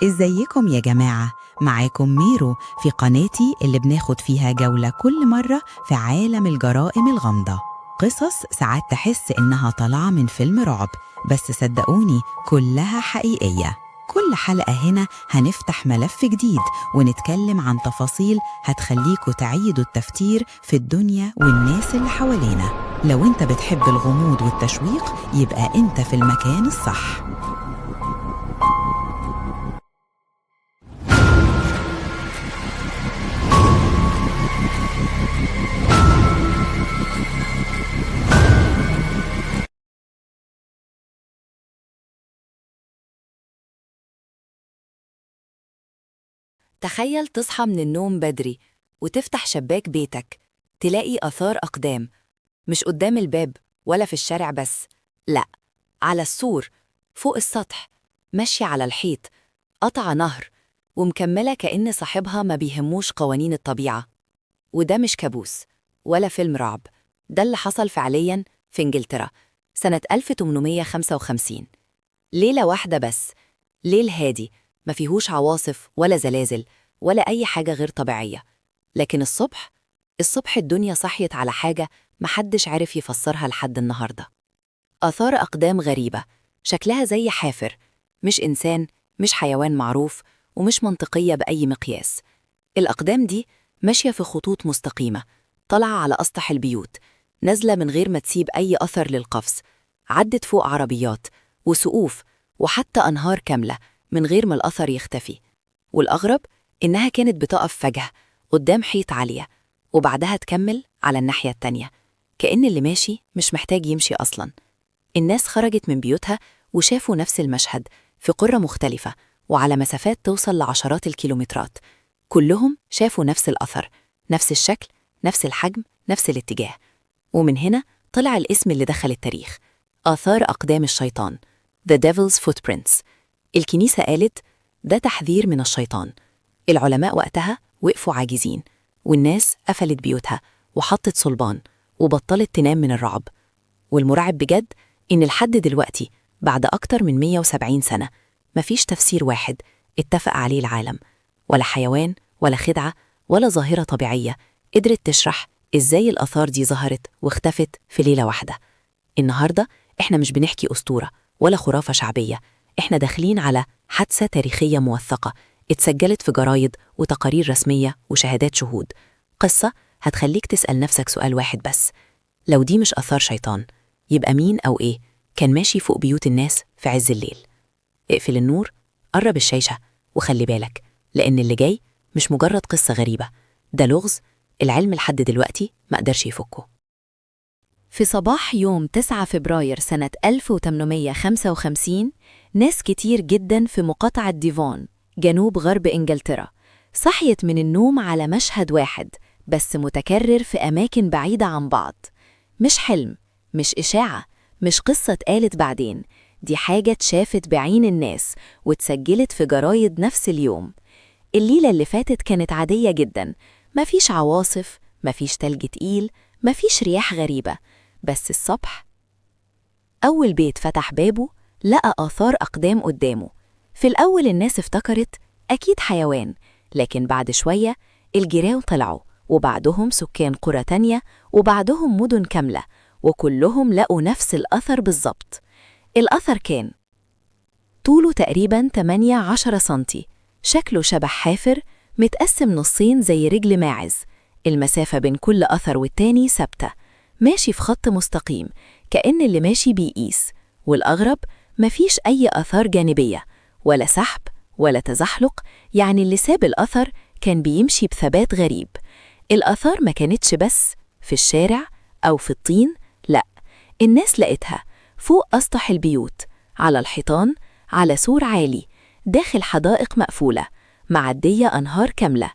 ازيكم يا جماعة؟ معاكم ميرو في قناتي اللي بناخد فيها جولة كل مرة في عالم الجرائم الغامضة. قصص ساعات تحس إنها طالعة من فيلم رعب، بس صدقوني كلها حقيقية. كل حلقة هنا هنفتح ملف جديد ونتكلم عن تفاصيل هتخليكوا تعيدوا التفكير في الدنيا والناس اللي حوالينا. لو انت بتحب الغموض والتشويق يبقى انت في المكان الصح. تخيل تصحى من النوم بدري وتفتح شباك بيتك، تلاقي آثار أقدام، مش قدام الباب ولا في الشارع بس، لأ، على السور، فوق السطح، ماشية على الحيط، قطع نهر، ومكملة كأن صاحبها ما بيهموش قوانين الطبيعة. وده مش كابوس ولا فيلم رعب، ده اللي حصل فعلياً في إنجلترا سنة 1855. ليلة واحدة بس، ليل هادي، ما فيهوش عواصف ولا زلازل ولا أي حاجة غير طبيعية. لكن الصبح الدنيا صحيت على حاجة محدش عارف يفسرها لحد النهاردة. آثار أقدام غريبة، شكلها زي حافر، مش إنسان، مش حيوان معروف، ومش منطقية بأي مقياس. الأقدام دي ماشية في خطوط مستقيمة، طالعة على أسطح البيوت، نازلة من غير ما تسيب أي أثر للقفز، عدت فوق عربيات وسقوف وحتى أنهار كاملة من غير ما الأثر يختفي. والأغرب إنها كانت بتقف فجأة قدام حيط عالية، وبعدها تكمل على الناحية التانية، كأن اللي ماشي مش محتاج يمشي أصلاً. الناس خرجت من بيوتها وشافوا نفس المشهد في قرى مختلفة وعلى مسافات توصل لعشرات الكيلومترات. كلهم شافوا نفس الأثر، نفس الشكل، نفس الحجم، نفس الاتجاه. ومن هنا طلع الاسم اللي دخل التاريخ، آثار أقدام الشيطان، The Devil's Footprints. الكنيسة قالت ده تحذير من الشيطان. العلماء وقتها وقفوا عاجزين، والناس قفلت بيوتها وحطت صلبان وبطلت تنام من الرعب. والمرعب بجد إن لحد دلوقتي بعد أكتر من 170 سنة مفيش تفسير واحد اتفق عليه العالم، ولا حيوان ولا خدعة ولا ظاهرة طبيعية قدرت تشرح إزاي الآثار دي ظهرت واختفت في ليلة واحدة. النهاردة إحنا مش بنحكي أسطورة ولا خرافة شعبية، إحنا داخلين على حادثة تاريخية موثقة اتسجلت في جرايد وتقارير رسمية وشهادات شهود. قصة هتخليك تسأل نفسك سؤال واحد بس: لو دي مش آثار شيطان، يبقى مين أو إيه كان ماشي فوق بيوت الناس في عز الليل؟ اقفل النور، قرب الشاشة، وخلي بالك، لأن اللي جاي مش مجرد قصة غريبة، ده لغز العلم لحد دلوقتي ما قدرش يفكه. في صباح يوم 9 فبراير سنة 1855، ناس كتير جدا في مقاطعة ديفون جنوب غرب إنجلترا صحيت من النوم على مشهد واحد بس متكرر في أماكن بعيدة عن بعض. مش حلم، مش إشاعة، مش قصة اتقالت بعدين، دي حاجة اتشافت بعين الناس واتسجلت في جرايد نفس اليوم. الليلة اللي فاتت كانت عادية جدا، مفيش عواصف، مفيش تلج تقيل، مفيش رياح غريبة. بس الصبح أول بيت فتح بابه لقى آثار أقدام قدامه. في الأول الناس افتكرت أكيد حيوان، لكن بعد شوية الجيران طلعوا، وبعدهم سكان قرى تانية، وبعدهم مدن كاملة، وكلهم لقوا نفس الأثر بالظبط. الأثر كان طوله تقريباً 18 سنتي، شكله شبه حافر متقسم نصين زي رجل ماعز. المسافة بين كل أثر والتاني ثابتة، ماشي في خط مستقيم كأن اللي ماشي بيقيس. والأغرب مفيش أي آثار جانبية، ولا سحب ولا تزحلق، يعني اللي ساب الأثر كان بيمشي بثبات غريب. الآثار ما كانتش بس في الشارع أو في الطين، لأ، الناس لقيتها فوق أسطح البيوت، على الحيطان، على سور عالي، داخل حدائق مقفولة، معدية أنهار كاملة،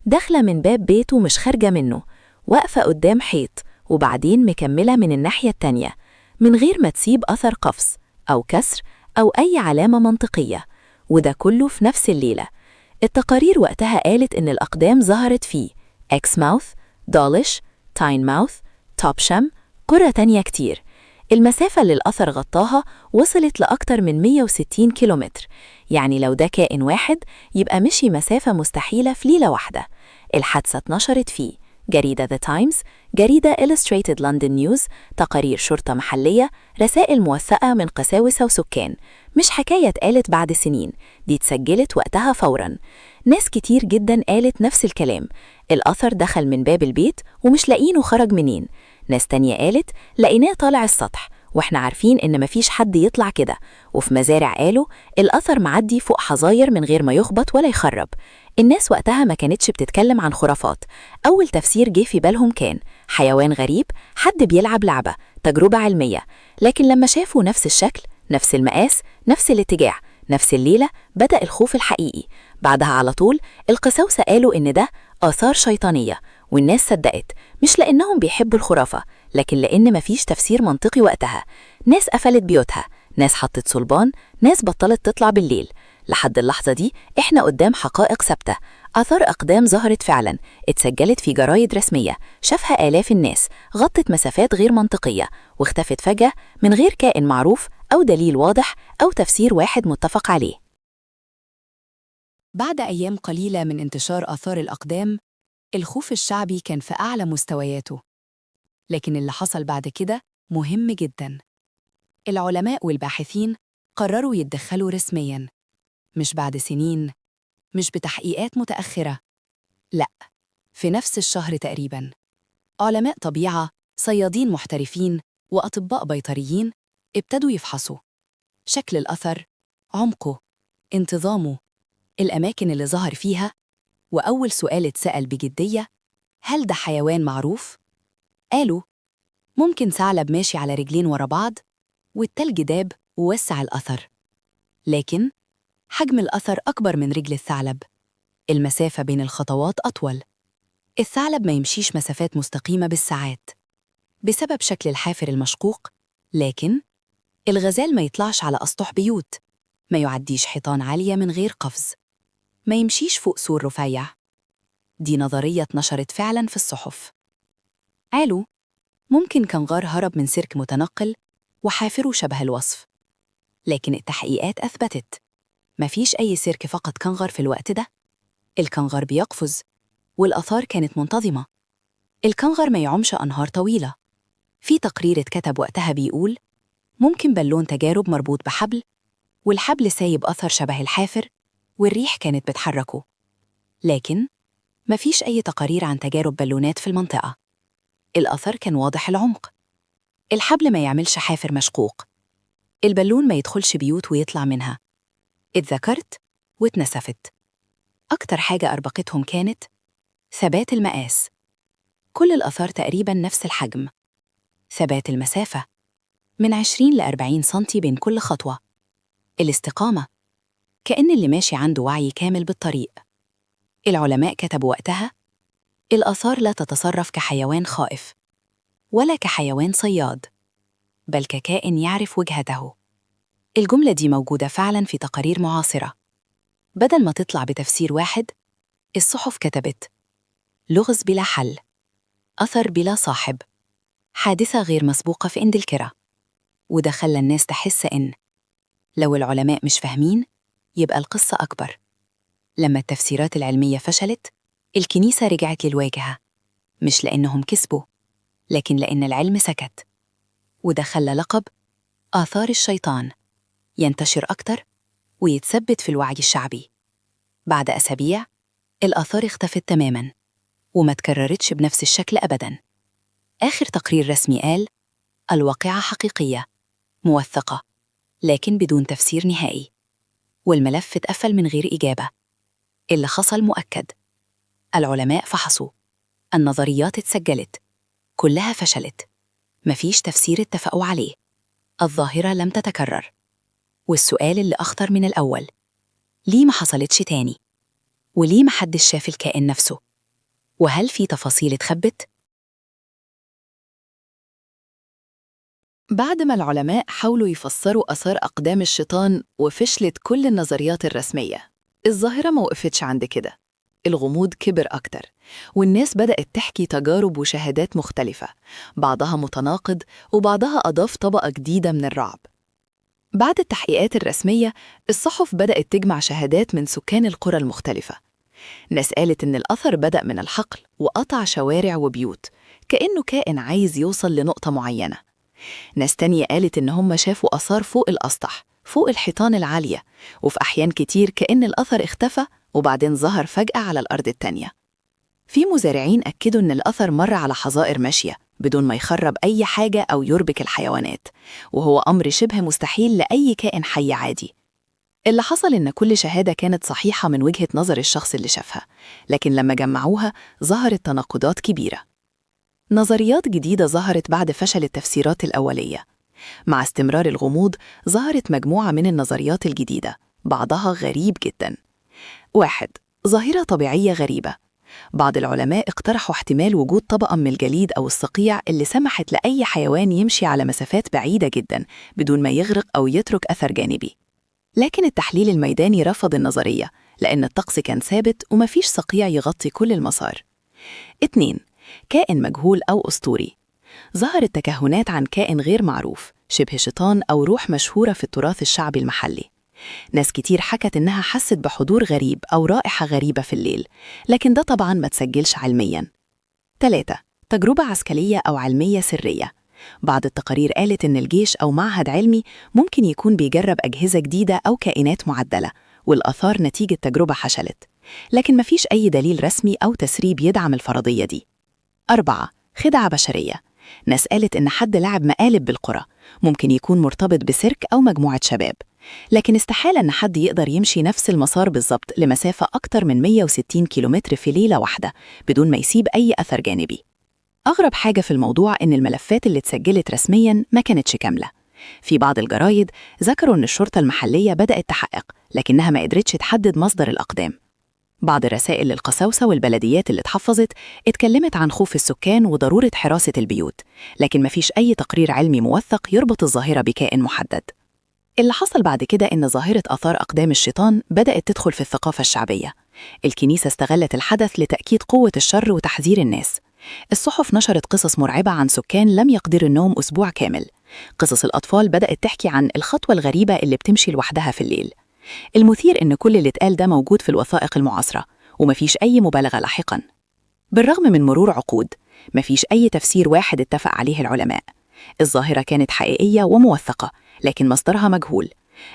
داخلة من باب بيته مش خارجة منه، واقفة قدام حيط، وبعدين مكملة من الناحية التانية من غير ما تسيب أثر قفز أو كسر أو أي علامة منطقية. وده كله في نفس الليلة. التقارير وقتها قالت إن الأقدام ظهرت في إكسماوث، دولش، تاينماوث، توبشام، قرى تانية كتير. المسافة اللي الأثر غطاها وصلت لأكتر من 160 كيلومتر، يعني لو ده كائن واحد يبقى مشي مسافة مستحيلة في ليلة واحدة. الحادثة اتنشرت في جريدة The Times، جريدة Illustrated London News، تقارير شرطة محلية، رسائل موثقة من قساوسة وسكان. مش حكاية اتقالت بعد سنين، دي اتسجلت وقتها فوراً. ناس كتير جداً قالت نفس الكلام، الأثر دخل من باب البيت ومش لاقينه خرج منين. ناس تانية قالت لقيناه طالع السطح واحنا عارفين إن مفيش حد يطلع كده. وفي مزارع قالوا الأثر معدي فوق حظاير من غير ما يخبط ولا يخرب. الناس وقتها ما كانتش بتتكلم عن خرافات، أول تفسير جه في بالهم كان حيوان غريب، حد بيلعب لعبة، تجربة علمية. لكن لما شافوا نفس الشكل، نفس المقاس، نفس الاتجاه، نفس الليلة، بدأ الخوف الحقيقي. بعدها على طول القساوسة قالوا إن ده آثار شيطانية، والناس صدقت، مش لأنهم بيحبوا الخرافة، لكن لأن مفيش تفسير منطقي وقتها. ناس قفلت بيوتها، ناس حطت صلبان، ناس بطلت تطلع بالليل. لحد اللحظة دي إحنا قدام حقائق ثابتة، آثار أقدام ظهرت فعلا، اتسجلت في جرايد رسمية، شافها آلاف الناس، غطت مسافات غير منطقية، واختفت فجأة من غير كائن معروف أو دليل واضح أو تفسير واحد متفق عليه. بعد أيام قليلة من انتشار آثار الأقدام، الخوف الشعبي كان في أعلى مستوياته. لكن اللي حصل بعد كده مهم جداً. العلماء والباحثين قرروا يتدخلوا رسمياً، مش بعد سنين، مش بتحقيقات متأخرة، لأ، في نفس الشهر تقريباً. علماء طبيعة، صيادين محترفين، وأطباء بيطريين ابتدوا يفحصوا شكل الأثر، عمقه، انتظامه، الأماكن اللي ظهر فيها. وأول سؤال اتسأل بجدية: هل ده حيوان معروف؟ قالوا ممكن ثعلب ماشي على رجلين ورا بعض، والتلج داب ووسع الأثر. لكن حجم الأثر أكبر من رجل الثعلب، المسافة بين الخطوات أطول. الثعلب ما يمشيش مسافات مستقيمة بالساعات بسبب شكل الحافر المشقوق، لكن الغزال ما يطلعش على أسطح بيوت، ما يعديش حيطان عالية من غير قفز، ما يمشيش فوق سور رفيع. دي نظرية اتنشرت فعلاً في الصحف. قالوا ممكن كنغار هرب من سيرك متنقل وحافره شبه الوصف، لكن التحقيقات أثبتت مفيش أي سيرك فقط كنغر في الوقت ده. الكنغر بيقفز، والآثار كانت منتظمة. الكنغر ما يعومش أنهار طويلة. في تقرير اتكتب وقتها بيقول ممكن بالون تجارب مربوط بحبل، والحبل سايب أثر شبه الحافر، والريح كانت بتحركه. لكن مفيش أي تقارير عن تجارب بالونات في المنطقة. الأثر كان واضح العمق، الحبل ما يعملش حافر مشقوق، البالون ما يدخلش بيوت ويطلع منها. اتذكرت واتنسفت. أكتر حاجة أربقتهم كانت ثبات المقاس، كل الآثار تقريباً نفس الحجم. ثبات المسافة، من 20 ل 40 سنتي بين كل خطوة. الاستقامة، كأن اللي ماشي عنده وعي كامل بالطريق. العلماء كتبوا وقتها الآثار لا تتصرف كحيوان خائف ولا كحيوان صياد، بل ككائن يعرف وجهته. الجملة دي موجودة فعلاً في تقارير معاصرة. بدل ما تطلع بتفسير واحد، الصحف كتبت لغز بلا حل، أثر بلا صاحب، حادثة غير مسبوقة في إنجلترا. وده خلى الناس تحس إن لو العلماء مش فاهمين يبقى القصة أكبر. لما التفسيرات العلمية فشلت، الكنيسة رجعت للواجهة، مش لأنهم كسبوا، لكن لأن العلم سكت. وده خلى لقب آثار الشيطان ينتشر أكتر ويتثبت في الوعي الشعبي. بعد أسابيع الآثار اختفت تماماً وما تكررتش بنفس الشكل أبداً. آخر تقرير رسمي قال الواقعة حقيقية موثقة، لكن بدون تفسير نهائي، والملف اتقفل من غير إجابة. اللي حصل مؤكد، العلماء فحصوا، النظريات اتسجلت، كلها فشلت، مفيش تفسير اتفقوا عليه، الظاهرة لم تتكرر. والسؤال اللي أخطر من الأول، ليه ما حصلتش تاني؟ وليه محدش شاف الكائن نفسه؟ وهل في تفاصيل اتخبت؟ بعد ما العلماء حاولوا يفسروا آثار أقدام الشيطان وفشلت كل النظريات الرسمية، الظاهرة ما وقفتش عند كده. الغموض كبر أكتر، والناس بدأت تحكي تجارب وشهادات مختلفة، بعضها متناقض وبعضها أضاف طبقة جديدة من الرعب. بعد التحقيقات الرسمية، الصحف بدأت تجمع شهادات من سكان القرى المختلفة. ناس قالت إن الأثر بدأ من الحقل وقطع شوارع وبيوت، كأنه كائن عايز يوصل لنقطة معينة. ناس تانية قالت إن هم شافوا آثار فوق الأسطح، فوق الحيطان العالية، وفي أحيان كتير كأن الأثر اختفى وبعدين ظهر فجأة على الأرض التانية. في مزارعين أكدوا إن الأثر مر على حظائر ماشية بدون ما يخرب أي حاجة أو يربك الحيوانات، وهو أمر شبه مستحيل لأي كائن حي عادي. اللي حصل إن كل شهادة كانت صحيحة من وجهة نظر الشخص اللي شافها، لكن لما جمعوها ظهرت تناقضات كبيرة. نظريات جديدة ظهرت بعد فشل التفسيرات الأولية. مع استمرار الغموض ظهرت مجموعة من النظريات الجديدة، بعضها غريب جداً. 1. ظاهرة طبيعية غريبة. بعض العلماء اقترحوا احتمال وجود طبقة من الجليد أو الصقيع اللي سمحت لأي حيوان يمشي على مسافات بعيدة جداً بدون ما يغرق أو يترك أثر جانبي. لكن التحليل الميداني رفض النظرية لأن الطقس كان ثابت ومفيش صقيع يغطي كل المسار. 2. كائن مجهول أو أسطوري. ظهرت تكهنات عن كائن غير معروف، شبه شيطان أو روح مشهورة في التراث الشعبي المحلي. ناس كتير حكت إنها حست بحضور غريب أو رائحة غريبة في الليل، لكن ده طبعاً ما تسجلش علمياً. 3. تجربة عسكرية أو علمية سرية. بعض التقارير قالت إن الجيش أو معهد علمي ممكن يكون بيجرب أجهزة جديدة أو كائنات معدلة، والآثار نتيجة تجربة فشلت، لكن مفيش أي دليل رسمي أو تسريب يدعم الفرضية دي. 4. خدعة بشرية. ناس قالت إن حد لعب مقالب بالقرى، ممكن يكون مرتبط بسيرك أو مجموعة شباب، لكن استحالة إن حد يقدر يمشي نفس المسار بالظبط لمسافة أكتر من 160 كيلومتر في ليلة واحدة بدون ما يسيب أي أثر جانبي. أغرب حاجة في الموضوع إن الملفات اللي اتسجلت رسمياً ما كانتش كاملة. في بعض الجرايد ذكروا إن الشرطة المحلية بدأت تحقق، لكنها ما قدرتش تحدد مصدر الأقدام. بعض الرسائل للقساوسة والبلديات اللي اتحفظت اتكلمت عن خوف السكان وضرورة حراسة البيوت، لكن مفيش أي تقرير علمي موثق يربط الظاهرة بكائن محدد. اللي حصل بعد كده إن ظاهرة آثار أقدام الشيطان بدأت تدخل في الثقافة الشعبية. الكنيسة استغلت الحدث لتأكيد قوة الشر وتحذير الناس. الصحف نشرت قصص مرعبة عن سكان لم يقدروا النوم أسبوع كامل. قصص الأطفال بدأت تحكي عن الخطوة الغريبة اللي بتمشي لوحدها في الليل. المثير إن كل اللي اتقال ده موجود في الوثائق المعاصرة ومفيش أي مبالغة لاحقاً. بالرغم من مرور عقود، مفيش أي تفسير واحد اتفق عليه العلماء. الظاهرة كانت حقيقية وموثقة، لكن مصدرها مجهول.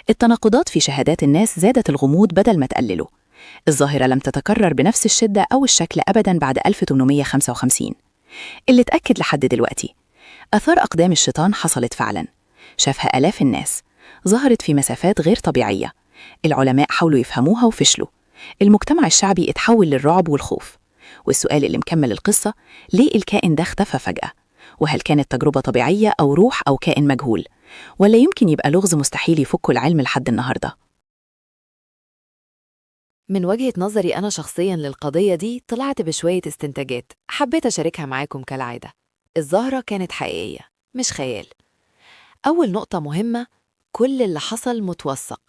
التناقضات في شهادات الناس زادت الغموض بدل ما تقلله. الظاهرة لم تتكرر بنفس الشدة أو الشكل أبداً بعد 1855. اللي اتأكد لحد دلوقتي، آثار أقدام الشيطان حصلت فعلاً، شافها آلاف الناس، ظهرت في مسافات غير طبيعية. العلماء حاولوا يفهموها وفشلوا. المجتمع الشعبي اتحول للرعب والخوف. والسؤال اللي مكمل القصة، ليه الكائن ده اختفى فجأة؟ وهل كانت تجربة طبيعية أو روح أو كائن مجهول؟ ولا يمكن يبقى لغز مستحيل يفكه العلم لحد النهاردة؟ من وجهة نظري أنا شخصياً للقضية دي طلعت بشوية استنتاجات حبيت أشاركها معاكم كالعادة. الظاهرة كانت حقيقية مش خيال. أول نقطة مهمة، كل اللي حصل متوثق،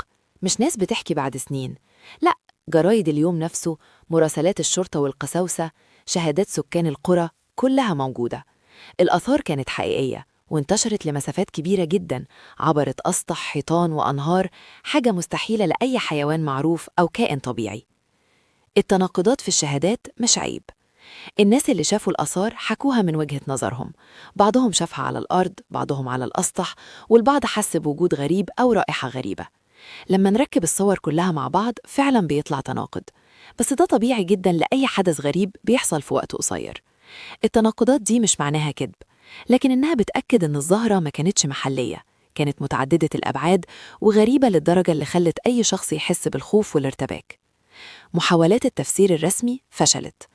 مش ناس بتحكي بعد سنين، لأ، جرايد اليوم نفسه، مراسلات الشرطة والقساوسة، شهادات سكان القرى، كلها موجودة. الآثار كانت حقيقية وانتشرت لمسافات كبيرة جداً، عبرت أسطح، حيطان وأنهار، حاجة مستحيلة لأي حيوان معروف أو كائن طبيعي. التناقضات في الشهادات مش عيب. الناس اللي شافوا الآثار حكوها من وجهة نظرهم، بعضهم شافها على الأرض، بعضهم على الأسطح، والبعض حس بوجود غريب أو رائحة غريبة. لما نركب الصور كلها مع بعض فعلا بيطلع تناقض، بس ده طبيعي جدا لأي حدث غريب بيحصل في وقت قصير. التناقضات دي مش معناها كذب، لكن إنها بتأكد إن الظاهرة ما كانتش محلية، كانت متعددة الأبعاد وغريبة للدرجة اللي خلت أي شخص يحس بالخوف والارتباك. محاولات التفسير الرسمي فشلت.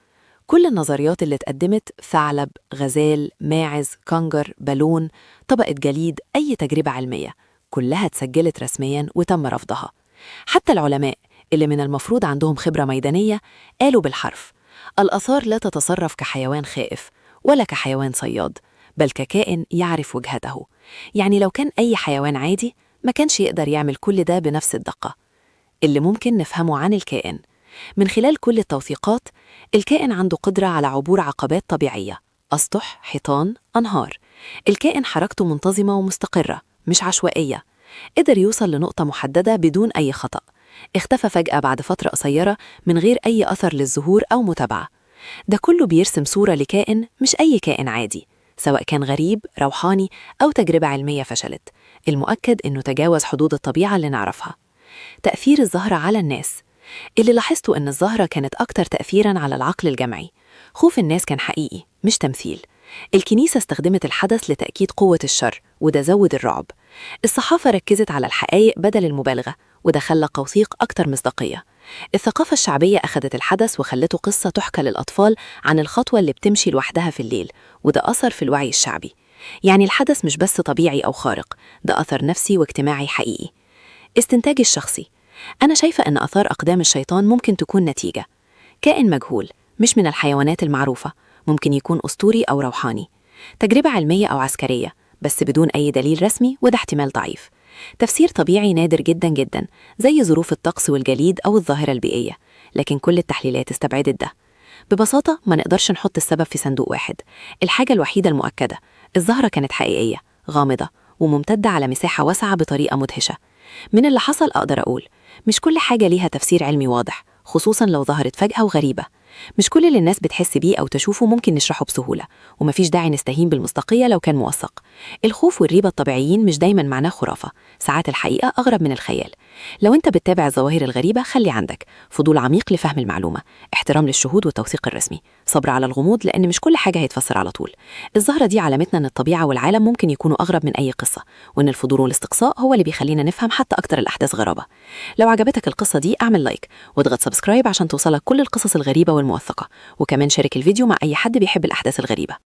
كل النظريات اللي اتقدمت، ثعلب، غزال، ماعز، كنجر، بالون، طبقة جليد، أي تجربة علمية، كلها اتسجلت رسمياً وتم رفضها. حتى العلماء اللي من المفروض عندهم خبرة ميدانية قالوا بالحرف: الآثار لا تتصرف كحيوان خائف ولا كحيوان صياد، بل ككائن يعرف وجهته. يعني لو كان أي حيوان عادي ما كانش يقدر يعمل كل ده بنفس الدقة. اللي ممكن نفهمه عن الكائن، من خلال كل التوثيقات، الكائن عنده قدرة على عبور عقبات طبيعية، أسطح، حيطان، أنهار. الكائن حركته منتظمة ومستقرة، مش عشوائية. قدر يوصل لنقطة محددة بدون أي خطأ. اختفى فجأة بعد فترة قصيرة من غير أي أثر للظهور أو متابعة. ده كله بيرسم صورة لكائن مش أي كائن عادي، سواء كان غريب، روحاني، أو تجربة علمية فشلت. المؤكد إنه تجاوز حدود الطبيعة اللي نعرفها. تأثير الزهرة على الناس. اللي لاحظته إن الزهرة كانت أكتر تأثيراً على العقل الجمعي. خوف الناس كان حقيقي مش تمثيل. الكنيسة استخدمت الحدث لتأكيد قوة الشر، وده زود الرعب. الصحافة ركزت على الحقائق بدل المبالغة، وده خلى توثيق أكتر مصداقية. الثقافة الشعبية أخذت الحدث وخلته قصة تحكى للأطفال عن الخطوة اللي بتمشي لوحدها في الليل، وده أثر في الوعي الشعبي. يعني الحدث مش بس طبيعي أو خارق، ده أثر نفسي واجتماعي حقيقي. استنتاج الشخصي. أنا شايفة أن آثار أقدام الشيطان ممكن تكون نتيجة كائن مجهول، مش من الحيوانات المعروفة، ممكن يكون أسطوري أو روحاني. تجربة علمية أو عسكرية، بس بدون أي دليل رسمي، وده احتمال ضعيف. تفسير طبيعي نادر جدا جدا، زي ظروف الطقس والجليد أو الظاهرة البيئية، لكن كل التحليلات استبعدت ده. ببساطة ما نقدرش نحط السبب في صندوق واحد. الحاجة الوحيدة المؤكدة، الظاهرة كانت حقيقية، غامضة، وممتدة على مساحة واسعة بطريقة مدهشة. من اللي حصل أقدر أقول مش كل حاجة ليها تفسير علمي واضح، خصوصاً لو ظهرت فجأة وغريبة. مش كل اللي الناس بتحس بيه أو تشوفه ممكن نشرحه بسهولة، ومفيش داعي نستهين بالمصداقية لو كان موثق. الخوف والريبة الطبيعيين مش دايماً معناه خرافة، ساعات الحقيقة أغرب من الخيال. لو أنت بتتابع الظواهر الغريبة، خلي عندك فضول عميق لفهم المعلومة، احترام للشهود والتوثيق الرسمي، صبر على الغموض، لأن مش كل حاجة هيتفسر على طول. الظاهرة دي علامتنا أن الطبيعة والعالم ممكن يكونوا أغرب من أي قصة، وأن الفضول والاستقصاء هو اللي بيخلينا نفهم حتى أكتر الأحداث غرابة. لو عجبتك القصة دي، اعمل لايك واضغط سبسكرايب عشان توصلك كل القصص الغريبة والموثقة، وكمان شارك الفيديو مع أي حد بيحب الأحداث الغريبة.